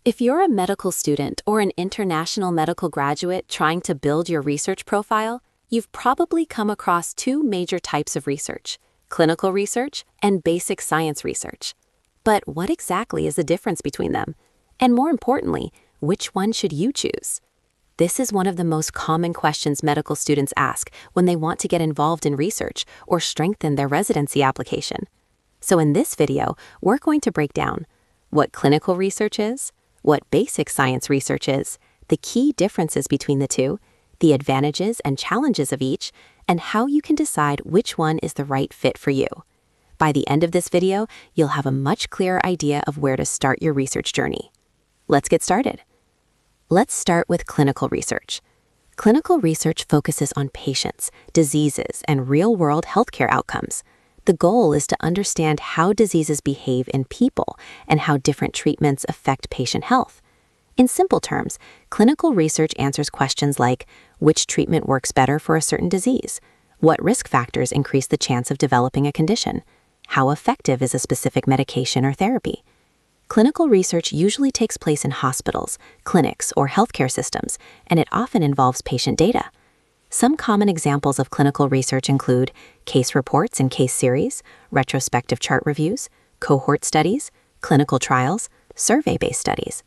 If you're a medical student or an international medical graduate trying to build your research profile, you've probably come across two major types of research: clinical research and basic science research. But what exactly is the difference between them? And more importantly, which one should you choose? This is one of the most common questions medical students ask when they want to get involved in research or strengthen their residency application. So in this video, we're going to break down what clinical research is, what basic science research is, the key differences between the two, the advantages and challenges of each, and how you can decide which one is the right fit for you. By the end of this video, you'll have a much clearer idea of where to start your research journey. Let's get started. Let's start with clinical research. Clinical research focuses on patients, diseases, and real-world healthcare outcomes. The goal is to understand how diseases behave in people and how different treatments affect patient health. In simple terms, clinical research answers questions like which treatment works better for a certain disease, what risk factors increase the chance of developing a condition, how effective is a specific medication or therapy. Clinical research usually takes place in hospitals, clinics, or healthcare systems, and it often involves patient data. Some common examples of clinical research include case reports and case series, retrospective chart reviews, cohort studies, clinical trials, survey-based studies.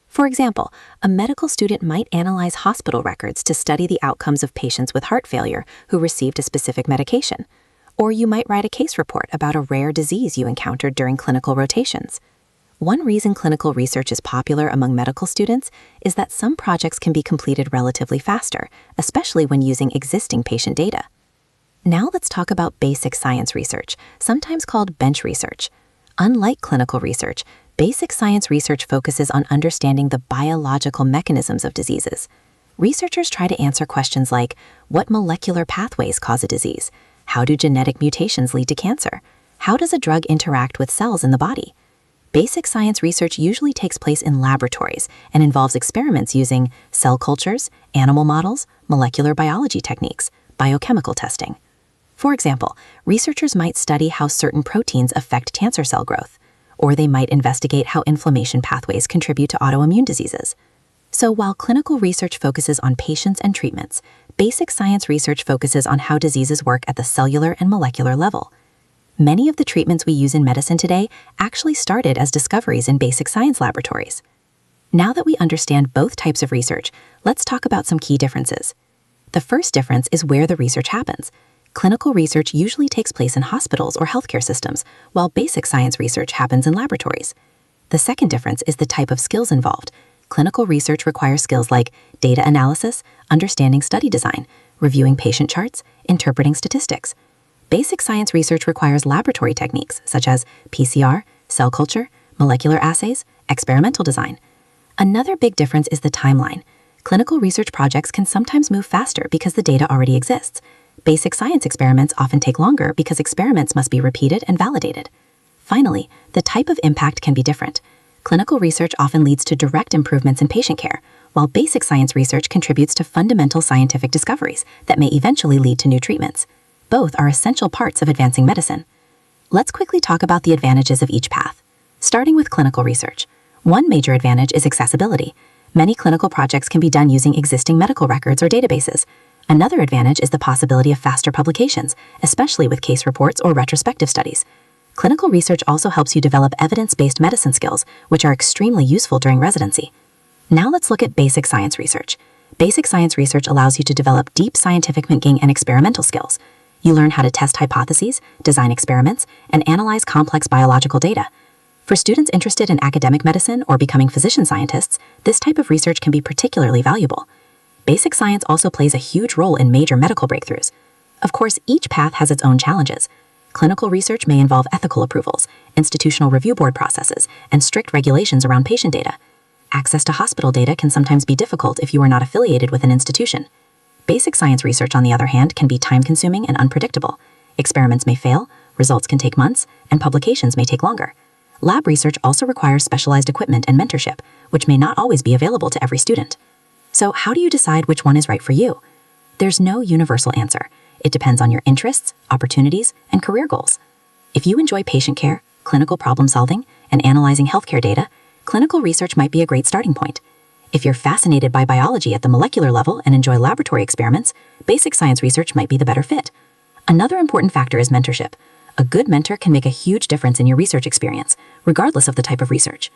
For example, a medical student might analyze hospital records to study the outcomes of patients with heart failure who received a specific medication. Or you might write a case report about a rare disease you encountered during clinical rotations. One reason clinical research is popular among medical students is that some projects can be completed relatively faster, especially when using existing patient data. Now let's talk about basic science research, sometimes called bench research. Unlike clinical research, basic science research focuses on understanding the biological mechanisms of diseases. Researchers try to answer questions like, what molecular pathways cause a disease? How do genetic mutations lead to cancer? How does a drug interact with cells in the body? Basic science research usually takes place in laboratories and involves experiments using cell cultures, animal models, molecular biology techniques, biochemical testing. For example, researchers might study how certain proteins affect cancer cell growth, or they might investigate how inflammation pathways contribute to autoimmune diseases. So while clinical research focuses on patients and treatments, basic science research focuses on how diseases work at the cellular and molecular level. Many of the treatments we use in medicine today actually started as discoveries in basic science laboratories. Now that we understand both types of research, let's talk about some key differences. The first difference is where the research happens. Clinical research usually takes place in hospitals or healthcare systems, while basic science research happens in laboratories. The second difference is the type of skills involved. Clinical research requires skills like data analysis, understanding study design, reviewing patient charts, interpreting statistics. Basic science research requires laboratory techniques such as PCR, cell culture, molecular assays, experimental design. Another big difference is the timeline. Clinical research projects can sometimes move faster because the data already exists. Basic science experiments often take longer because experiments must be repeated and validated. Finally, the type of impact can be different. Clinical research often leads to direct improvements in patient care, while basic science research contributes to fundamental scientific discoveries that may eventually lead to new treatments. Both are essential parts of advancing medicine. Let's quickly talk about the advantages of each path. Starting with clinical research. One major advantage is accessibility. Many clinical projects can be done using existing medical records or databases. Another advantage is the possibility of faster publications, especially with case reports or retrospective studies. Clinical research also helps you develop evidence-based medicine skills, which are extremely useful during residency. Now let's look at basic science research. Basic science research allows you to develop deep scientific thinking and experimental skills. You learn how to test hypotheses, design experiments, and analyze complex biological data. For students interested in academic medicine or becoming physician scientists, this type of research can be particularly valuable. Basic science also plays a huge role in major medical breakthroughs. Of course, each path has its own challenges. Clinical research may involve ethical approvals, institutional review board processes, and strict regulations around patient data. Access to hospital data can sometimes be difficult if you are not affiliated with an institution. Basic science research, on the other hand, can be time-consuming and unpredictable. Experiments may fail, results can take months, and publications may take longer. Lab research also requires specialized equipment and mentorship, which may not always be available to every student. So how do you decide which one is right for you? There's no universal answer. It depends on your interests, opportunities, and career goals. If you enjoy patient care, clinical problem solving, and analyzing healthcare data, clinical research might be a great starting point. If you're fascinated by biology at the molecular level and enjoy laboratory experiments, basic science research might be the better fit. Another important factor is mentorship. A good mentor can make a huge difference in your research experience, regardless of the type of research.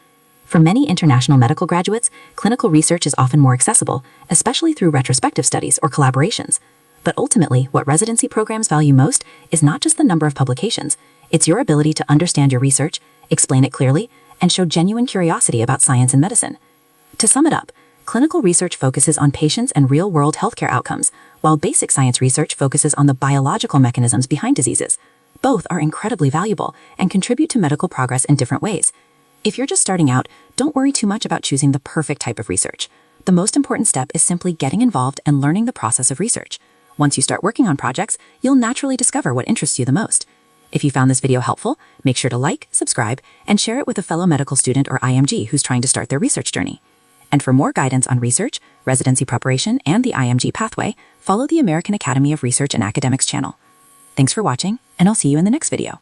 For many international medical graduates, clinical research is often more accessible, especially through retrospective studies or collaborations. But ultimately, what residency programs value most is not just the number of publications, it's your ability to understand your research, explain it clearly, and show genuine curiosity about science and medicine. To sum it up, clinical research focuses on patients and real-world healthcare outcomes, while basic science research focuses on the biological mechanisms behind diseases. Both are incredibly valuable and contribute to medical progress in different ways. If you're just starting out, don't worry too much about choosing the perfect type of research. The most important step is simply getting involved and learning the process of research. Once you start working on projects, you'll naturally discover what interests you the most. If you found this video helpful, make sure to like, subscribe, and share it with a fellow medical student or IMG who's trying to start their research journey. And for more guidance on research, residency preparation, and the IMG pathway, follow the American Academy of Research and Academics channel. Thanks for watching, and I'll see you in the next video.